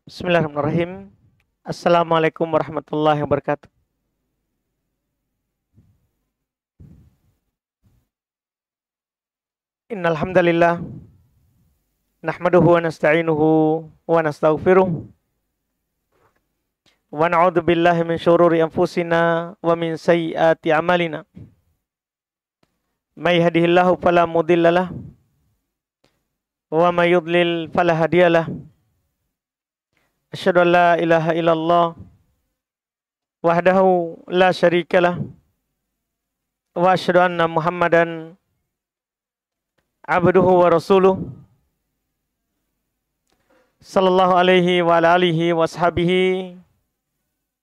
Bismillahirrahmanirrahim. Assalamualaikum warahmatullahi wabarakatuh. Innal hamdalillah nahmaduhu wa nasta'inuhu wa nastaghfiruh wa na'udzu billahi min syururi anfusina wa min sayyiati a'malina. May yahdihillahu fala mudhillalah wa may yudlil fala hadiyalah. Asyhadu an la ilaha illallah wahdahu la syarikalah wa asyhadu anna Muhammadan abduhu wa rasuluh sallallahu alaihi wa ala alihi wa ashabihi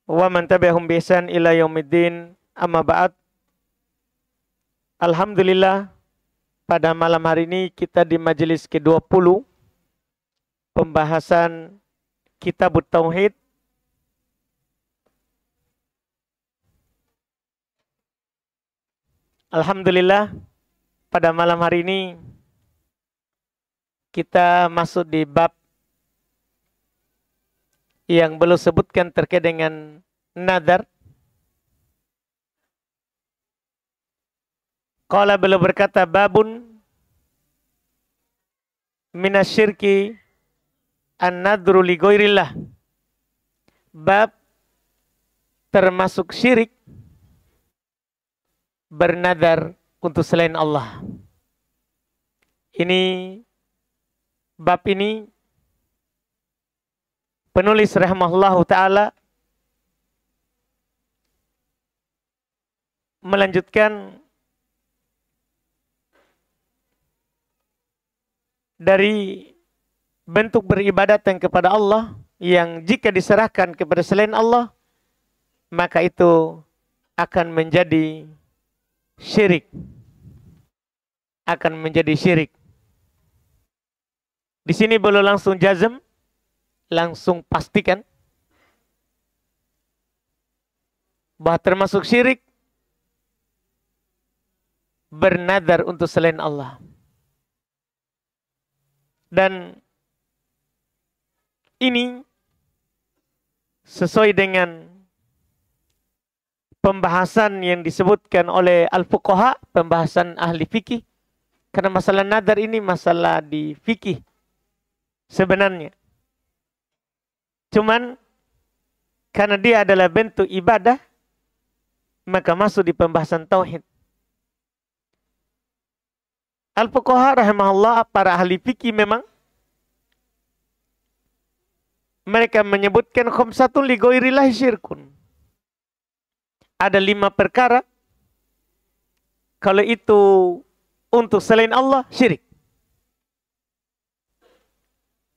wa man tabi'ahum bi ihsan ila yaumiddin. Amma ba'd. Alhamdulillah, pada malam hari ini kita di majelis ke-20 pembahasan Kitabut Tauhid. Alhamdulillah, pada malam hari ini kita masuk di bab yang belum sebutkan terkait dengan nadar. Qala beliau berkata, babun minasyirki an-nadru li ghairillah. Bab termasuk syirik bernadar untuk selain Allah. Bab ini penulis rahimahullahu ta'ala melanjutkan dari bentuk beribadatan kepada Allah yang jika diserahkan kepada selain Allah maka itu akan menjadi syirik. Akan menjadi syirik. Di sini belum langsung jazm, langsung pastikan bahwa termasuk syirik bernadar untuk selain Allah. Dan ini sesuai dengan pembahasan yang disebutkan oleh al-fuqaha, pembahasan ahli fikih. Karena masalah nadar ini masalah di fikih sebenarnya. Cuman karena dia adalah bentuk ibadah, maka masuk di pembahasan tauhid. Al-fuqaha rahimahullah, para ahli fikih memang mereka menyebutkan khamsatun li ghairillahi syirkun. Ada 5 perkara kalau itu untuk selain Allah syirik.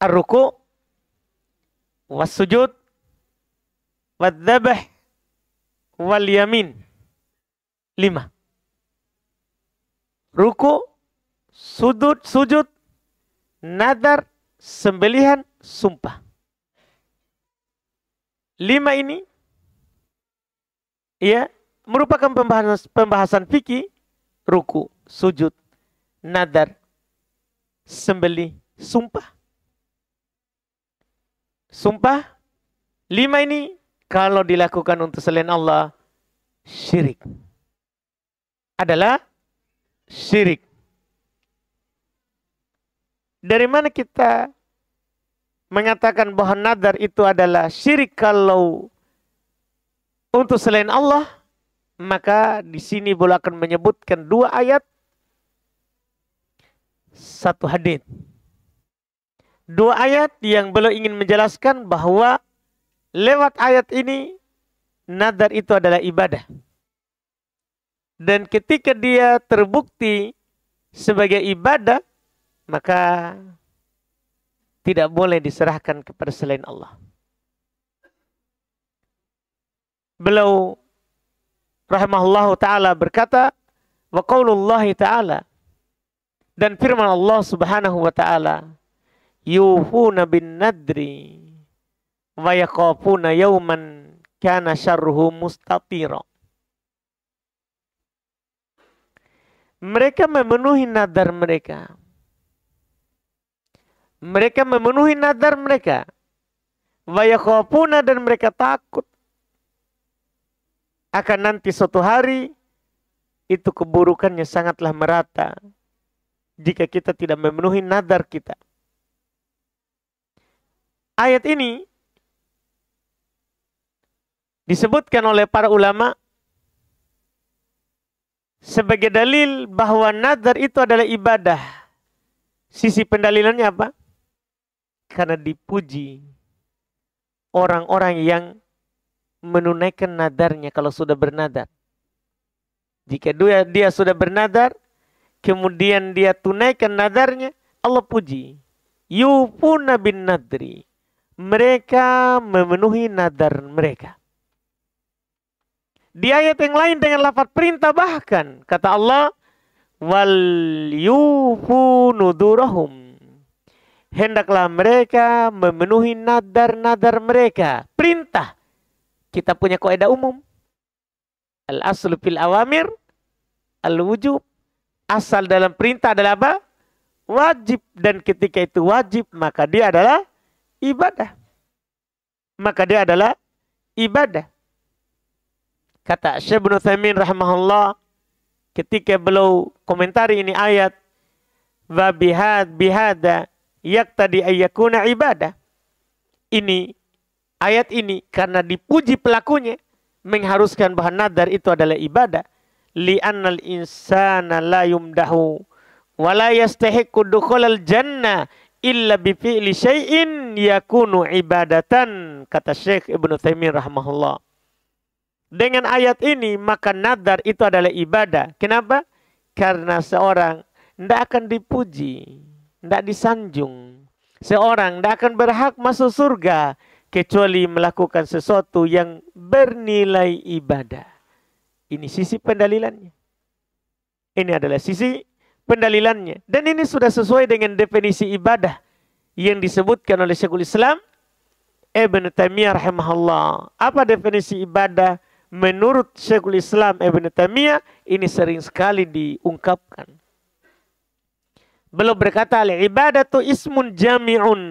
Ar-ruku' was-sujud wad-dzabh wal yamin. 5. Ruku', sujud, nadar, sembelihan, sumpah. 5 ini ya merupakan pembahasan fikih. Ruku, sujud, nadar, sembelih, sumpah. Sumpah 5 ini kalau dilakukan untuk selain Allah syirik. Adalah syirik. Dari mana kita mengatakan bahwa nadar itu adalah syirik kalau untuk selain Allah? Maka di sini boleh akan menyebutkan 2 ayat, 1 hadits. 2 ayat yang beliau ingin menjelaskan bahwa lewat ayat ini nadar itu adalah ibadah. Dan ketika dia terbukti sebagai ibadah, maka tidak boleh diserahkan kepada selain Allah. Beliau rahimahullahu ta'ala berkata, wa qaulullahi ta'ala, dan firman Allah subhanahu wa ta'ala, yufuna bin nadri wa yakhafuna yawman kana syarruhu mustatira. Mereka memenuhi nadar mereka. Mereka memenuhi nadar mereka Wa yakhafuna, dan mereka takut akan nanti suatu hari itu keburukannya sangatlah merata jika kita tidak memenuhi nadar kita. Ayat ini disebutkan oleh para ulama sebagai dalil bahwa nadar itu adalah ibadah. Sisi pendalilannya apa? Karena dipuji orang-orang yang menunaikan nadarnya kalau sudah bernadar. Jika dia sudah bernadar, kemudian dia tunaikan nadarnya, Allah puji. Yufuna bin nadri. Mereka memenuhi nadar mereka. Di ayat yang lain dengan lafaz perintah bahkan kata Allah, wal yufu nudurahum. Hendaklah mereka memenuhi nadar-nadar mereka. Perintah. Kita punya kaidah umum. Al-aslu fil awamir al-wujub. Asal dalam perintah adalah apa? Wajib. Dan ketika itu wajib, maka dia adalah ibadah. Maka dia adalah ibadah. Kata Syekh Ibnu Utsaimin rahimahullah ketika beliau komentari ini ayat, wa bihada yaqtadi ayyakuna ibadah. Ini ayat ini karena dipuji pelakunya mengharuskan bahwa nadar itu adalah ibadah. Li'annal insana la yumdahu wa la yastahiqqu dukhulal jannah illa bi fi'li syai'in yakunu ibadatan, kata Syekh Ibnu Utsaimin rahimahullah. Dengan ayat ini maka nadar itu adalah ibadah. Kenapa? Karena seorang tidak akan dipuji, tidak disanjung. Seorang tidak akan berhak masuk surga kecuali melakukan sesuatu yang bernilai ibadah. Ini sisi pendalilannya. Ini adalah sisi pendalilannya. Dan ini sudah sesuai dengan definisi ibadah yang disebutkan oleh Syekhul Islam Ibnu Taimiyah rahimahullah. Apa definisi ibadah? Menurut Syekhul Islam Ibnu Taimiyah ini sering sekali diungkapkan. Beliau berkata, al-ibadatu ismun jami'un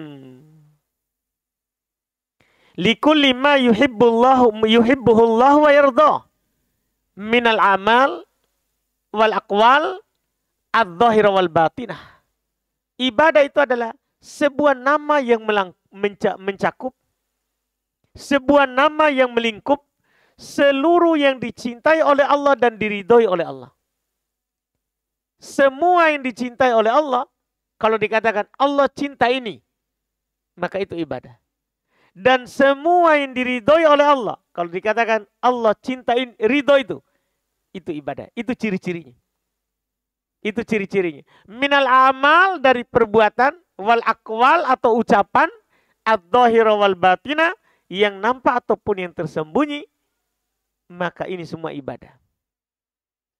likulli ma yuhibbuhullahu wa yardah minal amal wal aqwal adh-dhahira wal batinah. Ibadah itu adalah sebuah nama yang mencakup, sebuah nama yang melingkup seluruh yang dicintai oleh Allah dan diridhoi oleh Allah. Semua yang dicintai oleh Allah, kalau dikatakan Allah cinta ini, maka itu ibadah. Dan semua yang diridhoi oleh Allah, kalau dikatakan Allah cinta ini, ridho itu ibadah. Itu ciri-cirinya. Itu ciri-cirinya. Minal amal, dari perbuatan, wal aqwal atau ucapan, ad-dhahira wal batina, yang nampak ataupun yang tersembunyi, maka ini semua ibadah.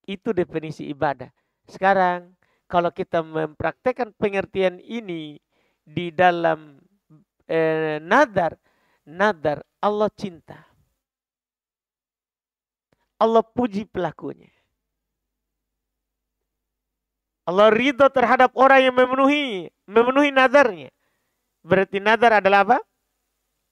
Itu definisi ibadah. Sekarang kalau kita mempraktekkan pengertian ini di dalam nadar Allah cinta. Allah puji pelakunya. Allah ridho terhadap orang yang memenuhi nadarnya. Berarti nadar adalah apa?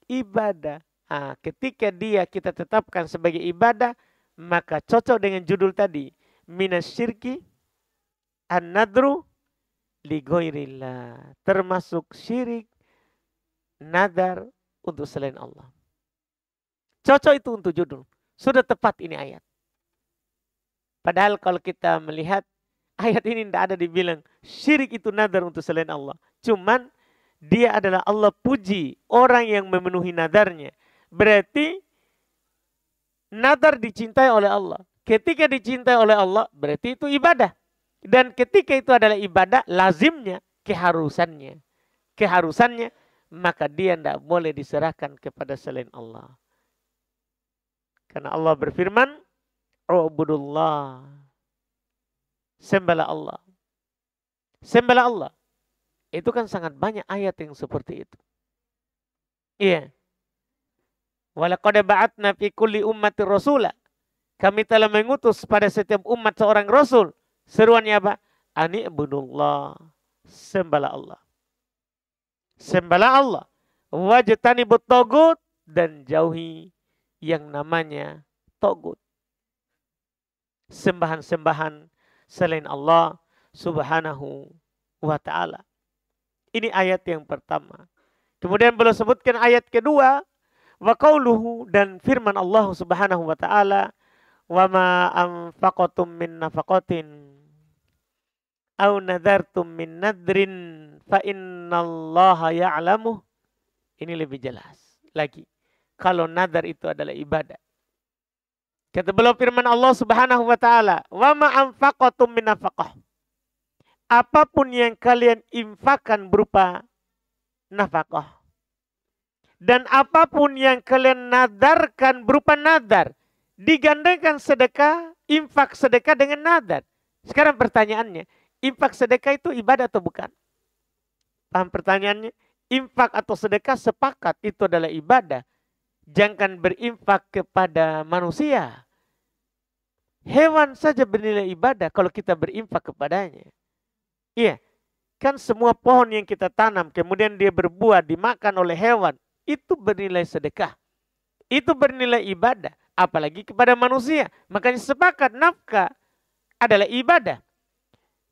Ibadah. Nah, ketika kita tetapkan sebagai ibadah, maka cocok dengan judul tadi. Minasyirki an-nadru li ghairillah. Termasuk syirik, nadar untuk selain Allah. Cocok itu untuk judul. Sudah tepat ini ayat. Padahal kalau kita melihat ayat ini tidak ada dibilang syirik itu nadar untuk selain Allah. Cuman dia adalah Allah puji orang yang memenuhi nadarnya. Berarti nadar dicintai oleh Allah. Ketika dicintai oleh Allah, berarti itu ibadah. Dan ketika itu adalah ibadah, lazimnya, keharusannya, maka dia tidak boleh diserahkan kepada selain Allah. Karena Allah berfirman, "Ubudullah." Sembahlah Allah. Sembahlah Allah. Itu kan sangat banyak ayat yang seperti itu. Iya. Walaqad ba'atna fi kulli ummati rasula. Kami telah mengutus pada setiap umat seorang rasul. Seruannya apa? Ani ibudullah. Sembahlah Allah. Sembahlah Allah. Wajtanibut togut, dan jauhi yang namanya togut. Sembahan-sembahan selain Allah subhanahu wa ta'ala. Ini ayat yang pertama. Kemudian beliau sebutkan ayat kedua. Wa qauluhu, dan firman Allah subhanahu wa ta'ala. Wa ma anfaqatum min nafaqatin au nadartum min nadrin fa innallaha ya'lamuh. Ini lebih jelas lagi. Kalau nadar itu adalah ibadah. Kata beliau firman Allah subhanahu wa ta'ala. Wa ma anfaqatum min nafaqah. Apapun yang kalian infakkan berupa nafkah. Dan apapun yang kalian nadarkan berupa nadar. Digandengkan sedekah, infak sedekah dengan nadar. Sekarang pertanyaannya, infak sedekah itu ibadah atau bukan? Paham pertanyaannya? Infak atau sedekah sepakat itu adalah ibadah. Jangan berinfak kepada manusia. Hewan saja bernilai ibadah kalau kita berinfak kepadanya. Iya, kan semua pohon yang kita tanam kemudian dia berbuah dimakan oleh hewan. Itu bernilai sedekah. Itu bernilai ibadah. Apalagi kepada manusia. Makanya sepakat nafkah adalah ibadah.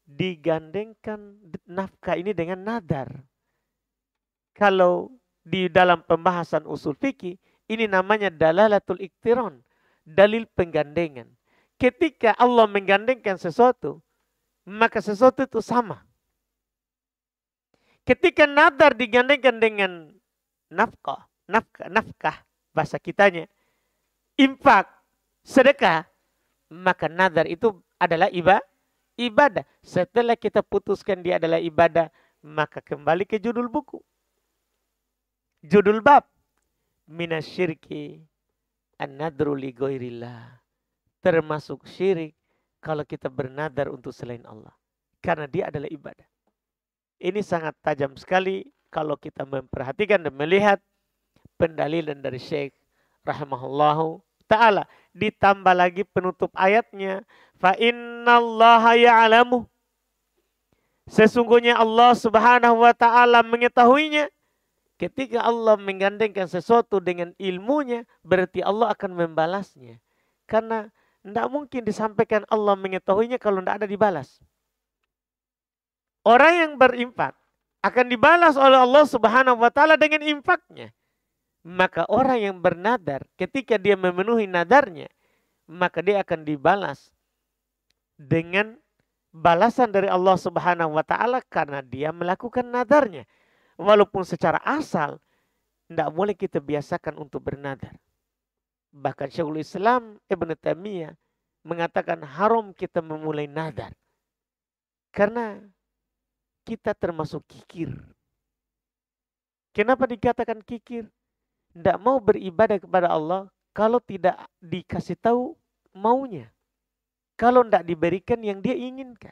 Digandengkan nafkah ini dengan nadar. Kalau di dalam pembahasan usul fikih, ini namanya dalalatul iktiron. Dalil penggandengan. Ketika Allah menggandengkan sesuatu, maka sesuatu itu sama. Ketika nadar digandengkan dengan nafkah bahasa kitanya, infak, sedekah, maka nadar itu adalah ibadah. Setelah kita putuskan dia adalah ibadah, maka kembali ke judul buku. Judul bab, minasyirki an-nadru li ghairillah. Termasuk syirik kalau kita bernadar untuk selain Allah. Karena dia adalah ibadah. Ini sangat tajam sekali kalau kita memperhatikan dan melihat pendalilan dari Syekh rahimahullahu ta'ala. Ditambah lagi penutup ayatnya. Fa innallaha ya'lamu. Sesungguhnya Allah subhanahu wa ta'ala mengetahuinya. Ketika Allah menggandengkan sesuatu dengan ilmunya, berarti Allah akan membalasnya. Karena tidak mungkin disampaikan Allah mengetahuinya kalau tidak ada dibalas. Orang yang berinfak akan dibalas oleh Allah subhanahu wa ta'ala dengan infaknya. Maka orang yang bernadar, ketika dia memenuhi nadarnya, maka dia akan dibalas dengan balasan dari Allah subhanahu wa ta'ala karena dia melakukan nadarnya. Walaupun secara asal, tidak boleh kita biasakan untuk bernadar. Bahkan Syekhul Islam Ibn Taimiyah mengatakan haram kita memulai nadar. Karena kita termasuk kikir. Kenapa dikatakan kikir? Tidak mau beribadah kepada Allah kalau tidak dikasih tahu maunya. Kalau tidak diberikan yang dia inginkan.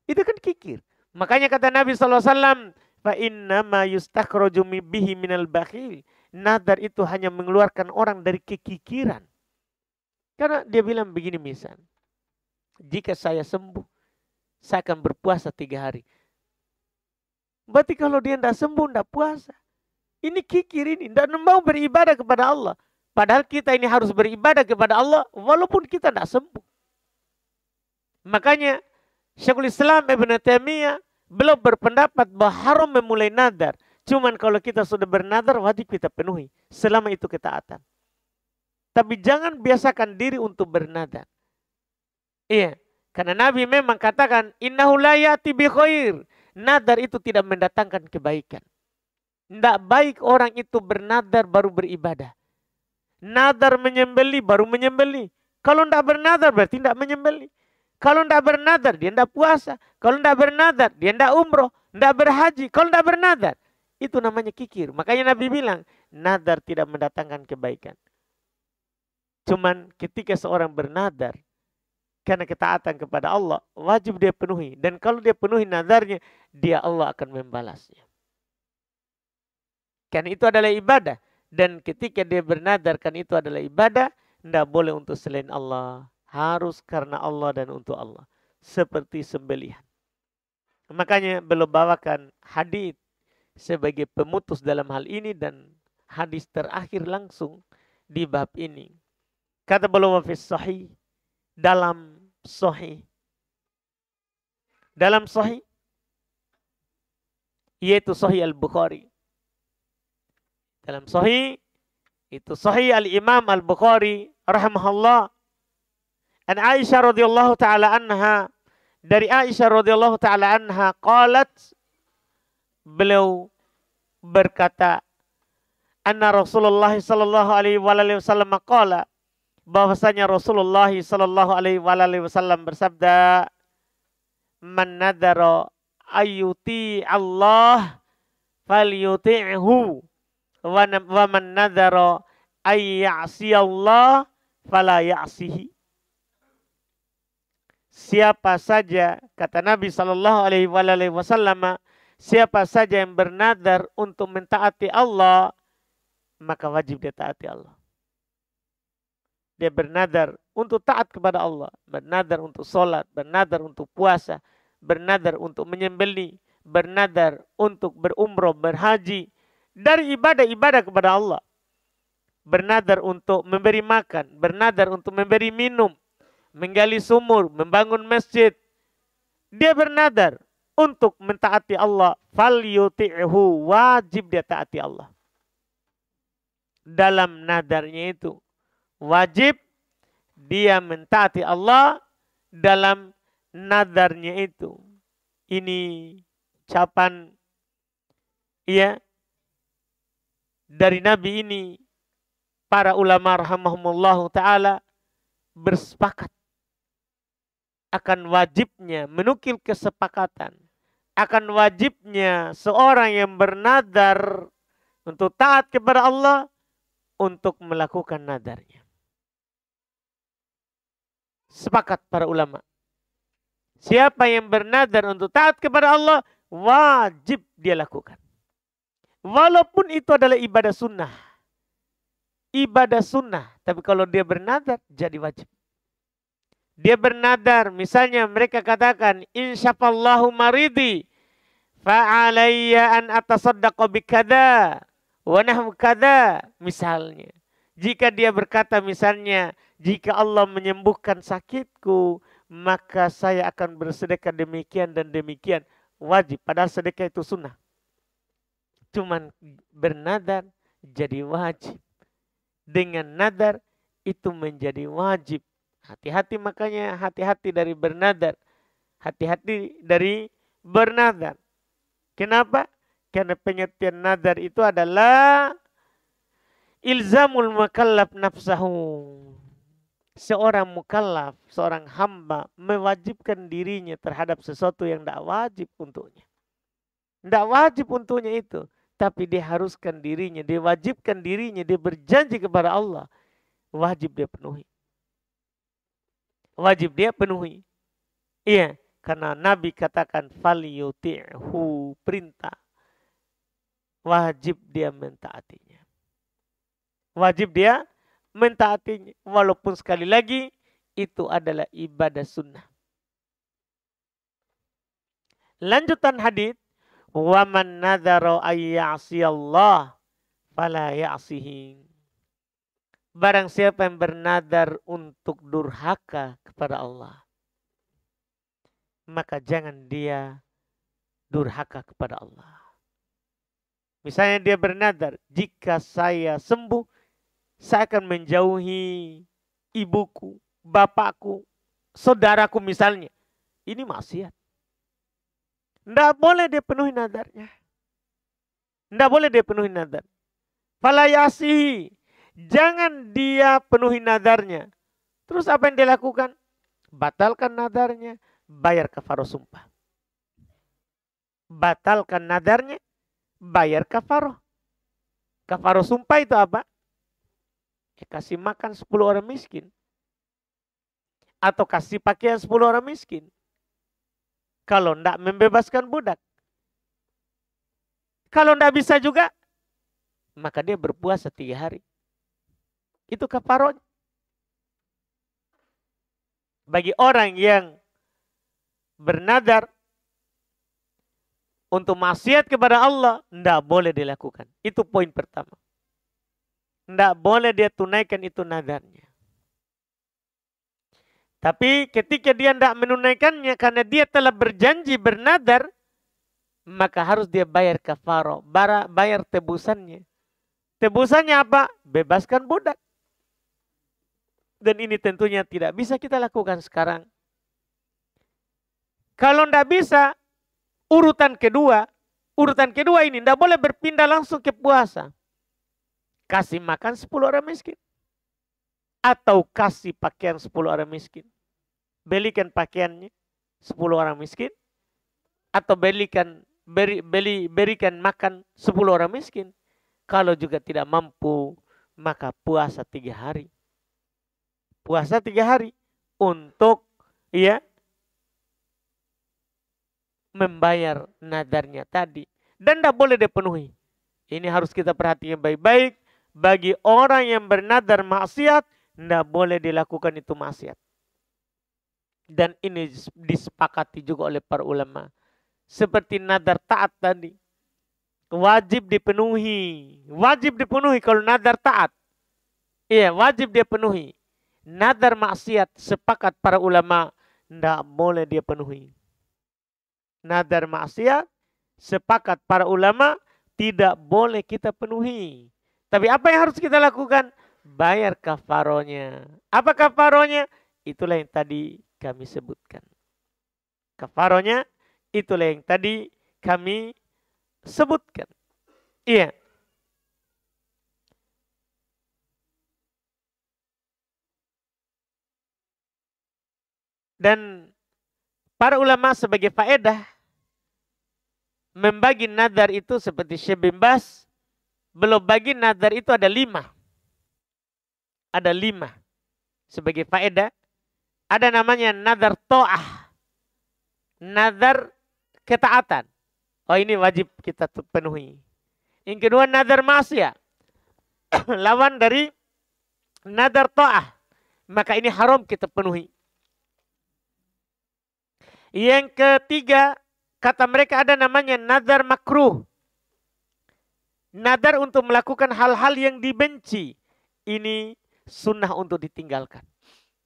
Itu kan kikir. Makanya kata Nabi SAW, fa innama yustakhraju bihi minal bakhil. Nadar itu hanya mengeluarkan orang dari kekikiran. Karena dia bilang begini misal. Jika saya sembuh, saya akan berpuasa 3 hari. Berarti kalau dia tidak sembuh, tidak puasa. Ini kikir ini. Tidak mau beribadah kepada Allah. Padahal kita ini harus beribadah kepada Allah walaupun kita tidak sembuh. Makanya Syekhul Islam Ibn Taimiyah belum berpendapat bahwa haram memulai nadar. Cuman kalau kita sudah bernadar wajib kita penuhi. Selama itu ketaatan. Tapi jangan biasakan diri untuk bernadar. Iya. Karena Nabi memang katakan innahu la ya'ti bi khair. Nadar itu tidak mendatangkan kebaikan. Tidak baik orang itu bernadar baru beribadah. Nadar menyembeli baru menyembeli. Kalau tidak bernadar berarti tidak menyembeli. Kalau tidak bernadar dia tidak puasa. Kalau tidak bernadar dia tidak umroh. Tidak berhaji. Kalau tidak bernadar. Itu namanya kikir. Makanya Nabi bilang nadar tidak mendatangkan kebaikan. Cuman ketika seorang bernadar. Karena ketaatan kepada Allah, wajib dia penuhi. Dan kalau dia penuhi nadarnya, dia Allah akan membalasnya. Karena itu adalah ibadah. Dan ketika dia bernadar, kan itu adalah ibadah, tidak boleh untuk selain Allah. Harus karena Allah dan untuk Allah. Seperti sembelihan. Makanya belum bawakan hadits sebagai pemutus dalam hal ini dan hadis terakhir langsung di bab ini. Kata beliau fi sahih, dalam sahih. Dalam sahih yaitu sahih Al-Bukhari. Dalam sahih itu sahih Al-Imam Al-Bukhari rahimahullah. An Aisyah radhiyallahu taala anha, dari Aisyah radhiyallahu taala anha qalat, beliau berkata, anna Rasulullah sallallahu alaihi wasallam qala, bahwasanya Rasulullah sallallahu alaihi wasallam bersabda, man nadara ayyuti Allah falyuti'hu wa man nadara ayyasi Allah fala ya'sihi. Siapa saja, kata Nabi sallallahu alaihi wasallam, siapa saja yang bernadar untuk mentaati Allah, maka wajib dia taati Allah. Dia bernadar untuk taat kepada Allah, bernadar untuk sholat, bernadar untuk puasa, bernadar untuk menyembelih, bernadar untuk berumrah, berhaji, dari ibadah-ibadah kepada Allah. Bernadar untuk memberi makan, bernadar untuk memberi minum, menggali sumur, membangun masjid. Dia bernadar untuk mentaati Allah, falyuti'hu, wajib dia taati Allah. Dalam nadarnya itu wajib dia mentaati Allah dalam nadarnya itu. Ini ucapan ya dari Nabi ini, para ulama rahimahumullah taala bersepakat akan wajibnya, menukil kesepakatan akan wajibnya seorang yang bernadar untuk taat kepada Allah untuk melakukan nadarnya. Sepakat para ulama. Siapa yang bernadar untuk taat kepada Allah, wajib dia lakukan. Walaupun itu adalah ibadah sunnah. Ibadah sunnah. Tapi kalau dia bernadar, jadi wajib. Dia bernadar, misalnya mereka katakan, insyafallahu maridi, fa'alayya an atasaddaqa bikada, wa nahwu kada, misalnya. Jika dia berkata misalnya, jika Allah menyembuhkan sakitku, maka saya akan bersedekah demikian dan demikian. Wajib, padahal sedekah itu sunnah. Cuman bernadar jadi wajib. Dengan nadar itu menjadi wajib. Hati-hati, makanya hati-hati dari bernadar. Hati-hati dari bernadar. Kenapa? Karena pengertian nadar itu adalah ilzamul mukallaf nafsahu. Seorang mukallaf, seorang hamba mewajibkan dirinya terhadap sesuatu yang tidak wajib untuknya. Tidak wajib untuknya itu. Tapi dia haruskan dirinya, dia wajibkan dirinya, dia berjanji kepada Allah. Wajib dia penuhi. Wajib dia penuhi. Iya, karena Nabi katakan falyuti'hu, perintah. Wajib dia mentaatinya. Wajib dia mentaatinya. Walaupun sekali lagi itu adalah ibadah sunnah. Lanjutan hadits, wa man nadzara ay ya'siyallah fala ya'sihi. Barang siapa yang bernadar untuk durhaka kepada Allah, maka jangan dia durhaka kepada Allah. Misalnya dia bernadar, jika saya sembuh, saya akan menjauhi ibuku, bapakku, saudaraku misalnya. Ini maksiat. Tidak boleh dia penuhi nadarnya. Tidak boleh dia penuhi nadar. Fala ya'sihi. Jangan dia penuhi nadarnya. Terus apa yang dia lakukan? Batalkan nadarnya, bayar kafarah sumpah. Batalkan nadarnya, bayar kafarah. Kafarah sumpah itu apa? Kasih makan 10 orang miskin. Atau kasih pakaian 10 orang miskin. Kalau tidak, membebaskan budak. Kalau tidak bisa juga, maka dia berpuasa 3 hari. Itu kafarah. Bagi orang yang bernadar untuk maksiat kepada Allah, tidak boleh dilakukan. Itu poin pertama. Tidak boleh dia tunaikan itu nadarnya. Tapi ketika dia tidak menunaikannya karena dia telah berjanji bernadar, maka harus dia bayar kafarah, bayar tebusannya. Tebusannya apa? Bebaskan budak. Dan ini tentunya tidak bisa kita lakukan sekarang. Kalau tidak bisa, urutan kedua ini tidak boleh berpindah langsung ke puasa. Kasih makan 10 orang miskin. Atau kasih pakaian 10 orang miskin. Belikan pakaiannya 10 orang miskin. Atau berikan makan 10 orang miskin. Kalau juga tidak mampu, maka puasa 3 hari. Puasa 3 hari untuk membayar nadarnya tadi. Dan tidak boleh dipenuhi. Ini harus kita perhatikan baik-baik. Bagi orang yang bernadar maksiat, tidak boleh dilakukan itu maksiat. Dan ini disepakati juga oleh para ulama. Seperti nadar taat tadi. Wajib dipenuhi. Wajib dipenuhi kalau nadar taat. Iya, wajib dia penuhi. Nadar maksiat sepakat para ulama tidak boleh dia penuhi. Nadar maksiat sepakat para ulama tidak boleh kita penuhi. Tapi apa yang harus kita lakukan? Bayar kafaronya. Apa kafaronya? Itulah yang tadi kami sebutkan. Kafaronya itulah yang tadi kami sebutkan. Iya. Dan para ulama sebagai faedah membagi nadar itu seperti Syekh bin Baz, belum bagi nadar itu ada 5. Ada 5 sebagai faedah. Ada namanya nadar to'ah. Nadar ketaatan. Oh, ini wajib kita penuhi. Yang kedua nadar maksiat. Lawan dari nadar to'ah. Maka ini haram kita penuhi. Yang ketiga, kata mereka ada namanya nadar makruh. Nadar untuk melakukan hal-hal yang dibenci. Ini sunnah untuk ditinggalkan.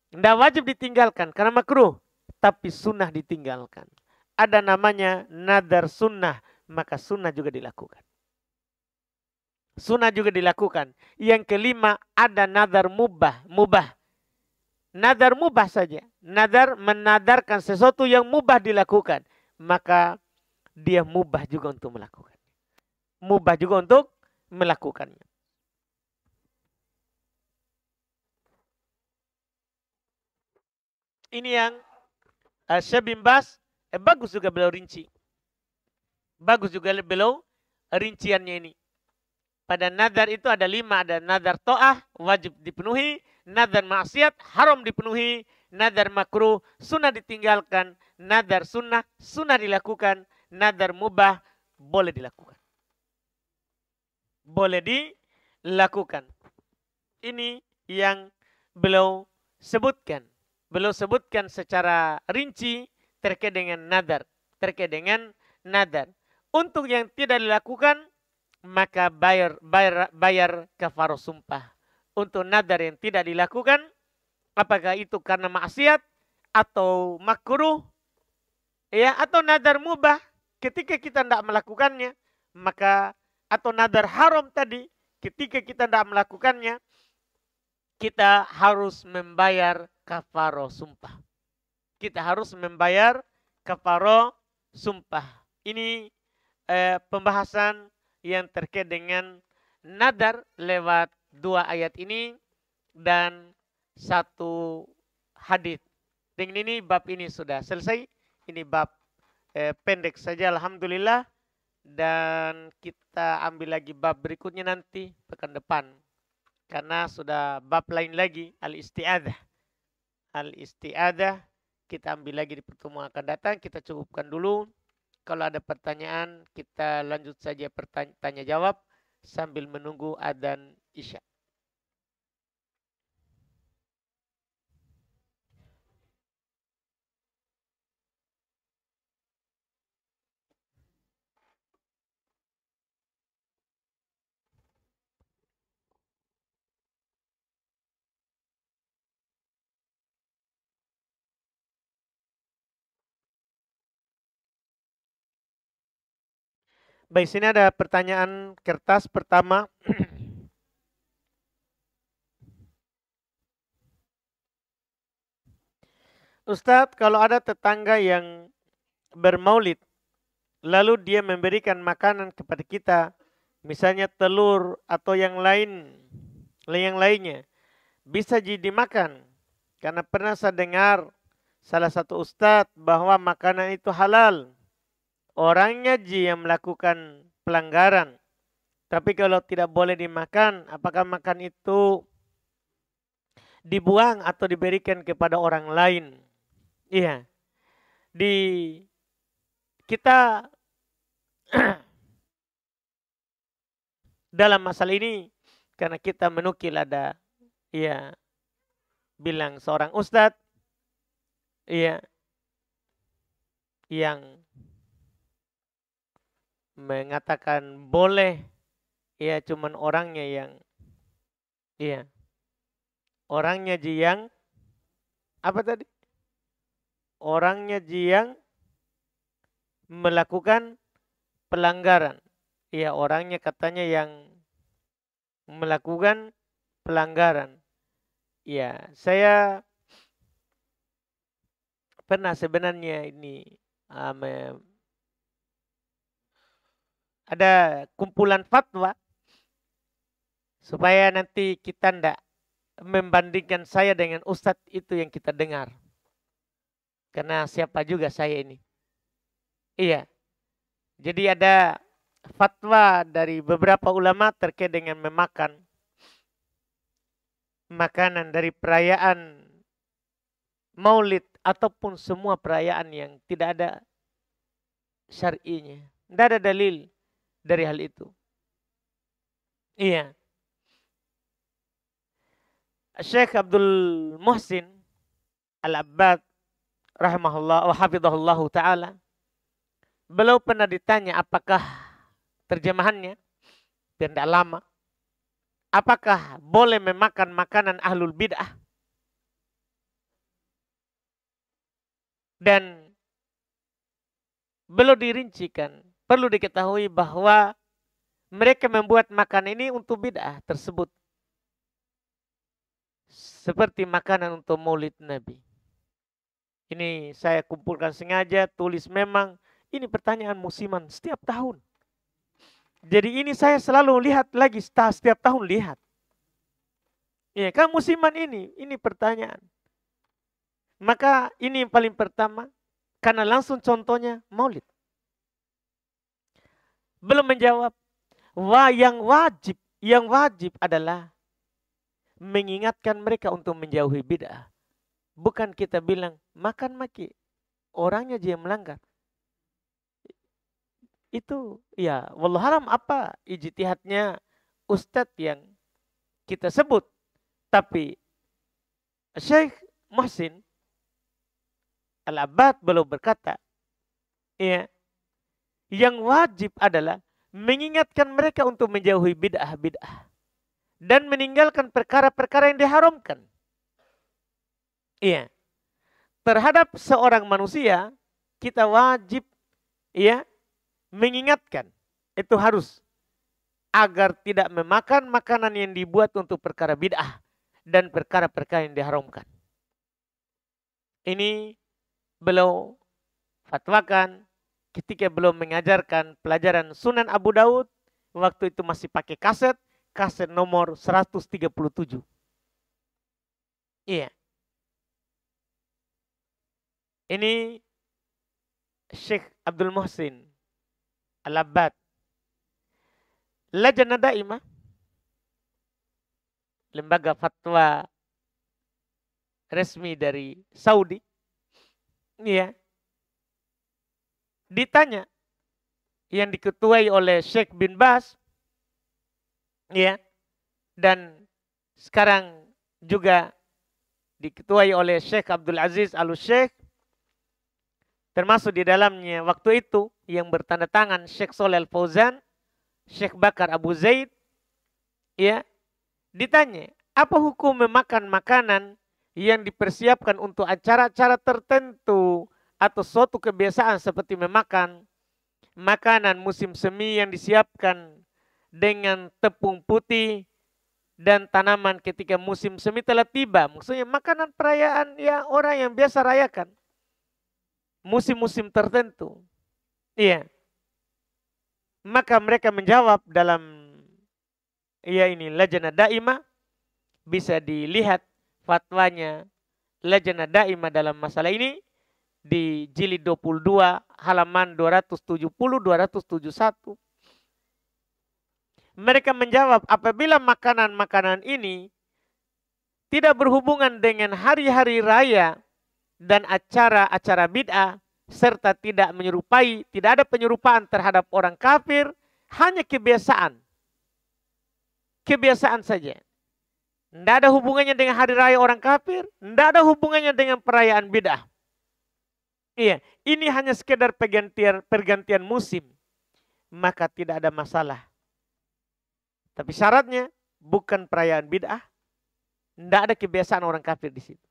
Tidak wajib ditinggalkan karena makruh. Tapi sunnah ditinggalkan. Ada namanya nadar sunnah. Maka sunnah juga dilakukan. Sunnah juga dilakukan. Yang kelima ada nadar mubah. Nadar mubah saja. Nadar menadarkan sesuatu yang mubah dilakukan. Maka dia mubah juga untuk melakukan. Mubah juga untuk melakukannya. Ini yang Syekh bin Baz bagus juga beliau rinci. Bagus juga beliau rinciannya ini. Pada nadar itu ada 5. Ada nadar to'ah, wajib dipenuhi. Nadar maksiat, haram dipenuhi. Nadar makruh, sunnah ditinggalkan. Nadar sunnah, sunnah dilakukan. Nadar mubah, boleh dilakukan. Boleh dilakukan. Ini yang beliau sebutkan. Beliau sebutkan secara rinci terkait dengan nadar. Terkait dengan nadar. Untuk yang tidak dilakukan, maka bayar kafarah sumpah. Untuk nadar yang tidak dilakukan, apakah itu karena maksiat atau makruh, atau nadar mubah, ketika kita tidak melakukannya, maka atau nadar haram tadi, ketika kita tidak melakukannya, kita harus membayar kafarah sumpah. Kita harus membayar kafarah sumpah. Ini pembahasan yang terkait dengan nadar lewat 2 ayat ini dan 1 hadis. Dengan ini bab ini sudah selesai. Ini bab pendek saja alhamdulillah. Dan kita ambil lagi bab berikutnya nanti pekan depan. Karena sudah bab lain lagi, al-isti'adah. Al-isti'adah kita ambil lagi di pertemuan akan datang. Kita cukupkan dulu. Kalau ada pertanyaan, kita lanjut saja tanya jawab sambil menunggu adzan Isya. Baik, sini ada pertanyaan kertas pertama. Ustadz, kalau ada tetangga yang bermaulid, lalu dia memberikan makanan kepada kita, misalnya telur atau yang lainnya, bisa jadi dimakan. Karena pernah saya dengar salah satu ustadz bahwa makanan itu halal. Orangnya yang melakukan pelanggaran. Tapi kalau tidak boleh dimakan, apakah makan itu dibuang atau diberikan kepada orang lain? Iya. Di kita dalam masalah ini, karena kita menukil ada, ya, bilang seorang ustadz, ya, yang mengatakan boleh, ya, cuman orangnya yang, ya, orangnya yang, apa tadi? Orangnya yang melakukan pelanggaran. Ya, orangnya katanya yang melakukan pelanggaran. Ya, saya pernah sebenarnya ini ada kumpulan fatwa supaya nanti kita ndak membandingkan saya dengan ustadz itu yang kita dengar. Karena siapa juga saya ini. Iya. Jadi ada fatwa dari beberapa ulama terkait dengan memakan makanan dari perayaan Maulid ataupun semua perayaan yang tidak ada syar'inya. Tidak ada dalil dari hal itu. Iya. Syekh Abdul Muhsin Al-Abbad rahimahullah wa hafidhahullahu ta'ala, beliau pernah ditanya apakah terjemahannya, dan tidak lama, apakah boleh memakan makanan ahlul bid'ah? Dan beliau dirincikan, perlu diketahui bahwa mereka membuat makanan ini untuk bid'ah tersebut. Seperti makanan untuk maulid Nabi. Ini saya kumpulkan sengaja, tulis memang ini pertanyaan musiman setiap tahun. Jadi ini saya selalu lihat lagi, setiap tahun lihat. Ya, kan musiman ini pertanyaan. Maka ini yang paling pertama, karena langsung contohnya maulid. Belum menjawab, yang wajib adalah mengingatkan mereka untuk menjauhi bid'ah. Bukan kita bilang, makan maki, orangnya aja yang melanggar. Itu, ya, wallahualam apa ijtihadnya ustadz yang kita sebut. Tapi Syekh Muhsin Al-Abbad belum berkata, ya, yang wajib adalah mengingatkan mereka untuk menjauhi bid'ah-bid'ah dan meninggalkan perkara-perkara yang diharamkan. Iya. Terhadap seorang manusia kita wajib, ya, mengingatkan, itu harus, agar tidak memakan makanan yang dibuat untuk perkara bid'ah dan perkara-perkara yang diharamkan. Ini beliau fatwakan ketika belum mengajarkan pelajaran Sunan Abu Daud, waktu itu masih pakai kaset nomor 137. Iya. Ini Syekh Abdul Muhsin Al-Abbad. Lajnah Daimah, lembaga fatwa resmi dari Saudi, ya, ditanya, yang diketuai oleh Syekh bin Baz, ya, dan sekarang juga diketuai oleh Syekh Abdul Aziz Al-Syekh, termasuk di dalamnya waktu itu yang bertanda tangan Syekh Shalih Al-Fauzan, Syekh Bakar Abu Zaid, ya, ditanya, apa hukum memakan makanan yang dipersiapkan untuk acara-acara tertentu atau suatu kebiasaan seperti memakan makanan musim semi yang disiapkan dengan tepung putih dan tanaman ketika musim semi telah tiba. Maksudnya makanan perayaan ya orang yang biasa rayakan. Musim-musim tertentu. Iya. Maka mereka menjawab dalam ini Lajnah Daimah, bisa dilihat fatwanya Lajnah Daimah dalam masalah ini di jilid 22 halaman 270-271. Mereka menjawab apabila makanan-makanan ini tidak berhubungan dengan hari-hari raya dan acara-acara bid'ah, serta tidak ada penyerupaan terhadap orang kafir, hanya kebiasaan. Kebiasaan saja. Tidak ada hubungannya dengan hari raya orang kafir, tidak ada hubungannya dengan perayaan bid'ah. Iya, ini hanya sekedar pergantian musim, maka tidak ada masalah. Tapi syaratnya bukan perayaan bid'ah, tidak ada kebiasaan orang kafir di situ.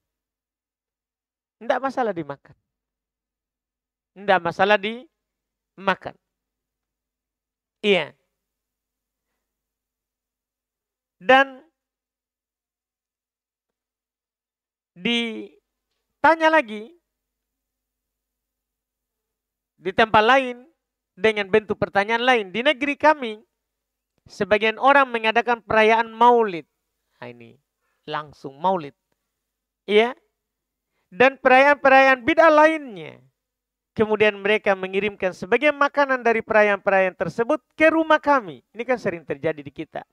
Tidak masalah dimakan. Tidak masalah dimakan. Iya. Dan ditanya lagi di tempat lain dengan bentuk pertanyaan lain. Di negeri kami, sebagian orang mengadakan perayaan maulid. Nah, ini langsung maulid. Iya. Dan perayaan-perayaan bid'ah lainnya. Kemudian mereka mengirimkan sebagian makanan dari perayaan-perayaan tersebut ke rumah kami. Ini kan sering terjadi di kita.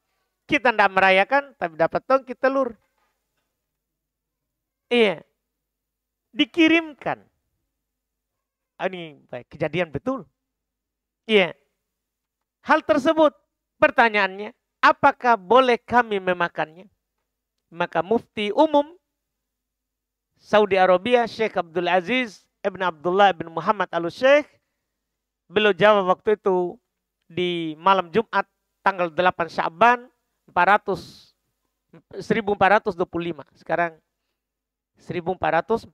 Kita tidak merayakan, tapi dapat tongki telur. Iya. Dikirimkan. Ini baik, kejadian betul. Iya. Hal tersebut, pertanyaannya, apakah boleh kami memakannya? Maka mufti umum Saudi Arabia, Syekh Abdul Aziz Ibn Abdullah Ibn Muhammad Al-Syekh, beliau jawab waktu itu di malam Jumat tanggal 8 Sya'ban 1425. Sekarang 1447.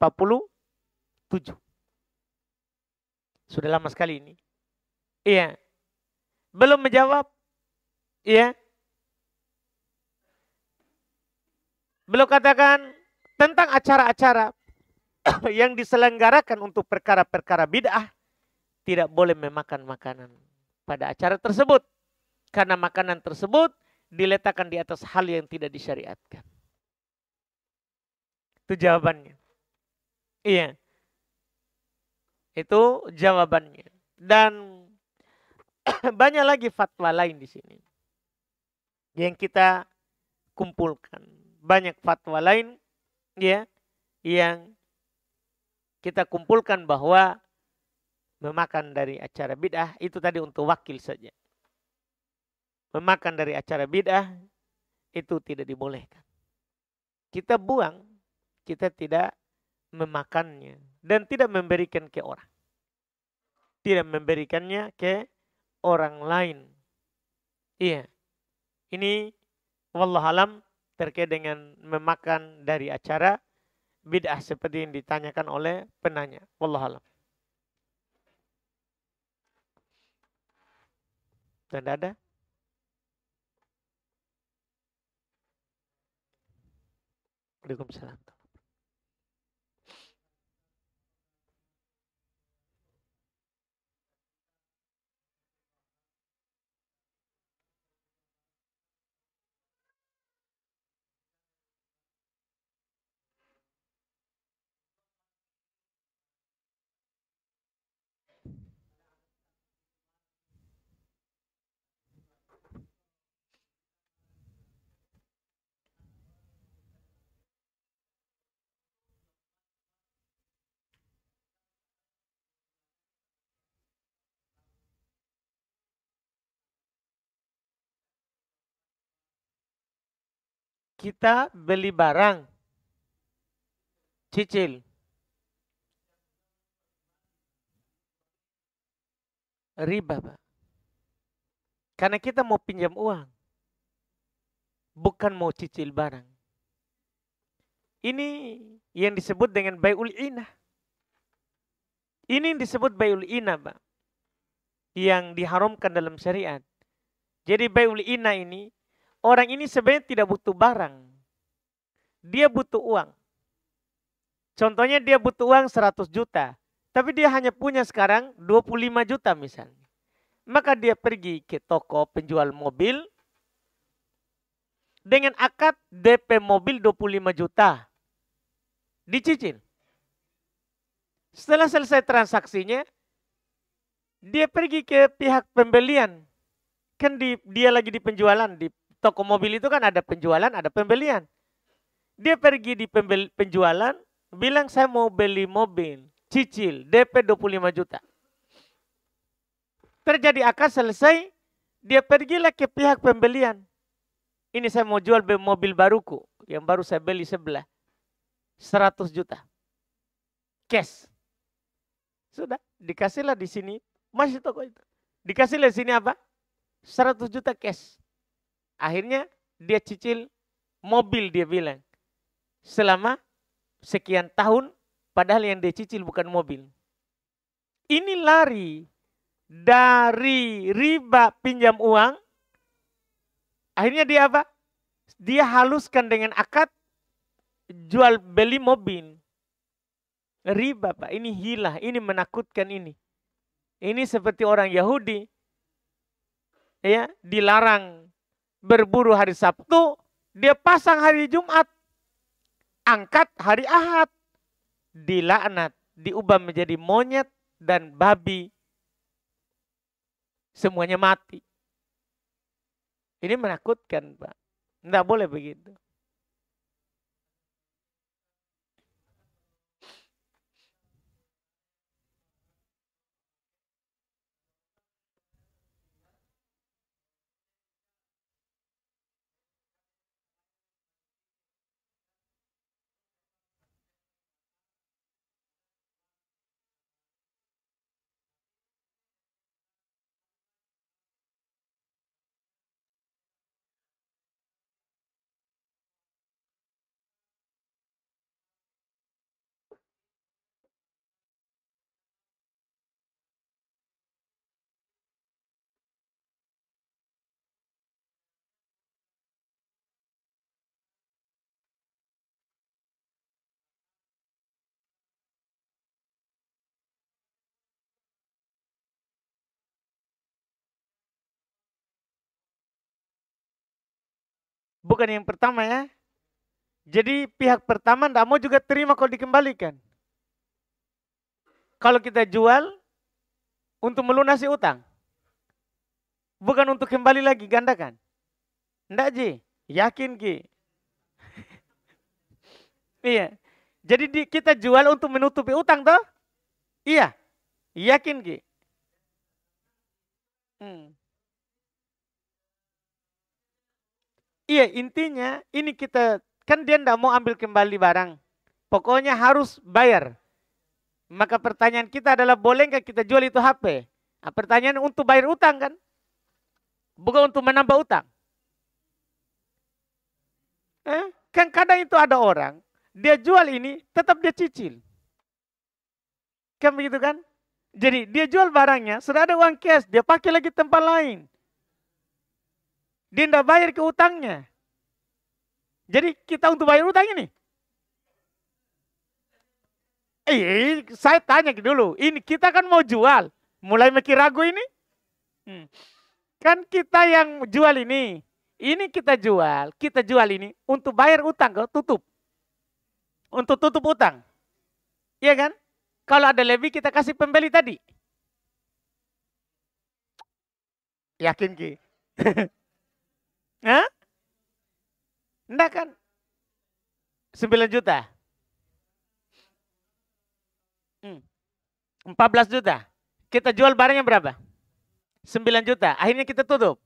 Sudah lama sekali ini. Iya. Belum menjawab. Iya. Beliau katakan tentang acara-acara yang diselenggarakan untuk perkara-perkara bid'ah, tidak boleh memakan makanan pada acara tersebut. Karena makanan tersebut diletakkan di atas hal yang tidak disyariatkan. Itu jawabannya. Iya. Itu jawabannya. Dan banyak lagi fatwa lain di sini yang kita kumpulkan. Banyak fatwa lain ya yang kita kumpulkan bahwa memakan dari acara bid'ah itu tadi untuk wakil saja. Memakan dari acara bid'ah itu tidak dibolehkan. Kita buang, kita tidak memakannya dan tidak memberikan ke orang. Tidak memberikannya ke orang lain. Iya. Ini wallahualam terkait dengan memakan dari acara bid'ah seperti yang ditanyakan oleh penanya. Wallahualam. Tidak ada? Waalaikumsalam. Kita beli barang, cicil, riba, Pak. Karena kita mau pinjam uang, bukan mau cicil barang. Ini yang disebut dengan bai'ul inah. Ini yang disebut bai'ul inah, Pak. yang diharamkan dalam syariat. Jadi bai'ul ina ini, orang ini sebenarnya tidak butuh barang. Dia butuh uang. Contohnya dia butuh uang 100 juta. Tapi dia hanya punya sekarang 25 juta misalnya. Maka dia pergi ke toko penjual mobil dengan akad DP mobil 25 juta. Dicicil. Setelah selesai transaksinya, dia pergi ke pihak pembelian. Kan dia lagi di penjualan. Di toko mobil itu kan ada penjualan, ada pembelian. Dia pergi di penjualan, bilang saya mau beli mobil. Cicil, DP 25 juta. Terjadi akad selesai, dia pergilah ke pihak pembelian. Ini saya mau jual mobil baruku, yang baru saya beli sebelah. 100 juta. Cash. Sudah, dikasihlah di sini. Masih toko itu. Dikasihlah di sini apa? 100 juta cash. Akhirnya dia cicil mobil dia bilang. Selama sekian tahun, padahal yang dia cicil bukan mobil. Ini lari dari riba pinjam uang. Akhirnya dia apa? Dia haluskan dengan akad jual beli mobil. Riba Pak, ini hilah, ini menakutkan ini. Ini seperti orang Yahudi. Ya, dilarang berburu hari Sabtu, dia pasang hari Jumat. Angkat hari Ahad. Dilaknat, diubah menjadi monyet dan babi. Semuanya mati. Ini menakutkan Pak. Tidak boleh begitu. Bukan yang pertama ya. Jadi pihak pertama tidak mau juga terima kalau dikembalikan. Kalau kita jual untuk melunasi utang. Bukan untuk kembali lagi gandakan. Tidak Ji, yakin Ki. Iya. Jadi kita jual untuk menutupi utang toh? Iya. Yakin Ki. Iya, intinya ini kita kan dia tidak mau ambil kembali barang. Pokoknya harus bayar. Maka pertanyaan kita adalah boleh nggak kita jual itu HP? Nah, pertanyaan untuk bayar utang kan? Bukan untuk menambah utang. Kan kadang itu ada orang, dia jual ini tetap dia cicil. Kan begitu kan? Jadi dia jual barangnya, sudah ada uang cash, dia pakai lagi tempat lain. Dia tidak bayar ke utangnya. Jadi kita untuk bayar utang ini. Saya tanya dulu, ini kita kan mau jual. Mulai mikir ragu ini. Kan kita yang jual ini. Ini kita jual ini untuk bayar utang kok, tutup. Untuk tutup utang. Iya kan? Kalau ada lebih kita kasih pembeli tadi. Yakin Ki? Hah? Enggak kan? 9 juta. 14 juta. Kita jual barangnya berapa? 9 juta. Akhirnya kita tutup.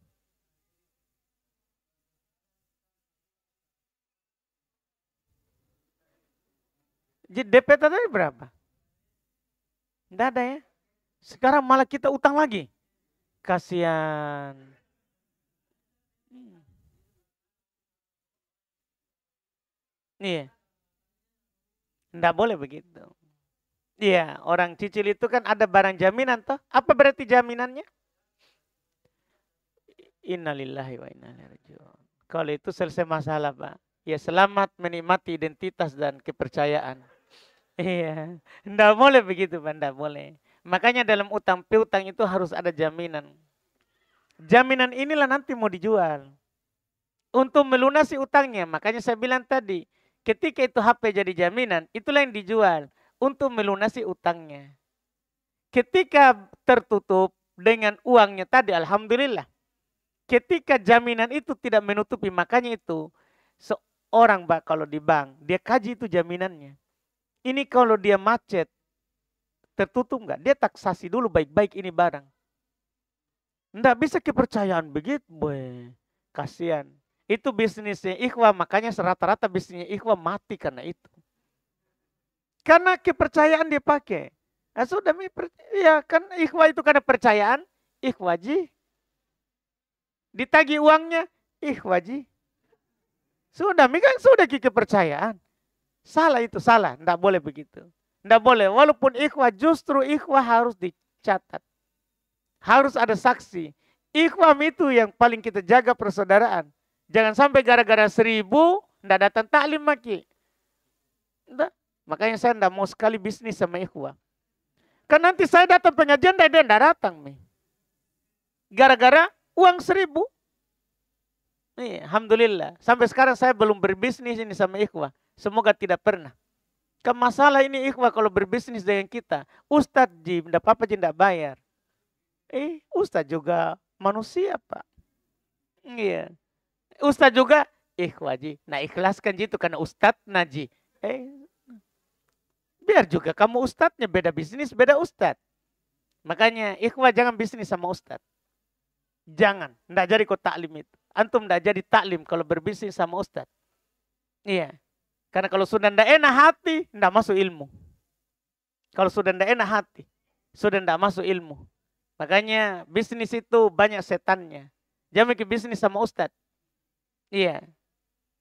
Jadi DP tadi berapa? Tidak ada ya. Sekarang malah kita utang lagi. Kasihan. Iya. Tidak boleh begitu. Iya, orang cicil itu kan ada barang jaminan toh. Apa berarti jaminannya? Innalillahi wa inna ilaihi raji'un. Kalau itu selesai masalah, Pak. Ya selamat menikmati identitas dan kepercayaan. Iya, enggak boleh begitu, Pak, enggak boleh. Makanya dalam utang piutang itu harus ada jaminan. Jaminan inilah nanti mau dijual. Untuk melunasi utangnya, makanya saya bilang tadi, ketika itu HP jadi jaminan, itulah yang dijual untuk melunasi utangnya. Ketika tertutup dengan uangnya tadi, alhamdulillah. Ketika jaminan itu tidak menutupi, makanya itu seorang Pak kalau di bank, dia kaji itu jaminannya. Ini kalau dia macet, tertutup nggak? Dia taksasi dulu baik-baik ini barang. Nggak bisa kepercayaan begitu, boy. Kasihan. Itu bisnisnya ikhwah, makanya rata-rata bisnisnya ikhwah mati karena itu. Karena kepercayaan dia pakai. Nah, sudah, ya kan ikhwah itu karena percayaan, ikhwah ji. Ditagih uangnya, ikhwah ji. Sudah, kan sudah kepercayaan. Salah itu, salah. Nggak boleh begitu. Nggak boleh. Walaupun ikhwah, justru ikhwah harus dicatat. Harus ada saksi. Ikhwah itu yang paling kita jaga persaudaraan. Jangan sampai gara-gara 1.000, nggak datang taklim maki. Nggak. Makanya saya nggak mau sekali bisnis sama ikhwah. Kan nanti saya datang pengajian, dia nggak datang. Gara-gara uang 1.000. Nih, alhamdulillah. Sampai sekarang saya belum berbisnis ini sama ikhwah. Semoga tidak pernah. Kan masalah ini ikhwah kalau berbisnis dengan kita. Ustadz ji, tidak apa-apa ji, tidak bayar. Ustadz juga manusia, Pak. Iya. Ustadz juga ikhwah ji. Nah, ikhlaskan ji itu karena Ustadz naji. Biar juga kamu ustadznya, beda bisnis, beda ustadz. Makanya ikhwah jangan bisnis sama ustadz. Jangan. Nggak jadi kok taklim itu. Antum nggak jadi taklim kalau berbisnis sama ustadz. Iya. Karena kalau sudah nggak enak hati, nggak masuk ilmu. Kalau sudah nggak enak hati, sudah nggak masuk ilmu. Makanya bisnis itu banyak setannya. Jangan bikin bisnis sama ustadz. Iya.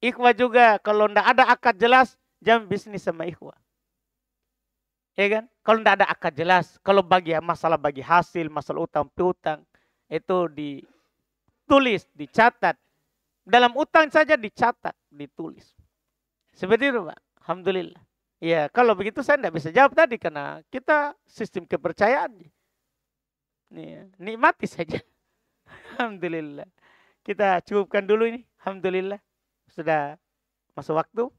Ikhwah juga kalau nggak ada akad jelas, jangan bisnis sama ikhwah. Ya kan? Kalau tidak ada akad jelas, kalau masalah bagi hasil, masalah utang piutang, itu ditulis, dicatat. Dalam utang saja dicatat, ditulis. Seperti itu, Pak. Alhamdulillah. Ya, kalau begitu saya tidak bisa jawab tadi karena kita sistem kepercayaan. Ya, nikmati saja. Alhamdulillah. Kita cukupkan dulu ini. Alhamdulillah. Sudah masuk waktu.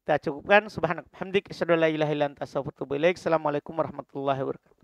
Kita cukupkan. Subhanak hamdik asyhadu an la ilaha illa anta astaghfiruka wa atubu ilaik. Assalamualaikum warahmatullahi wabarakatuh.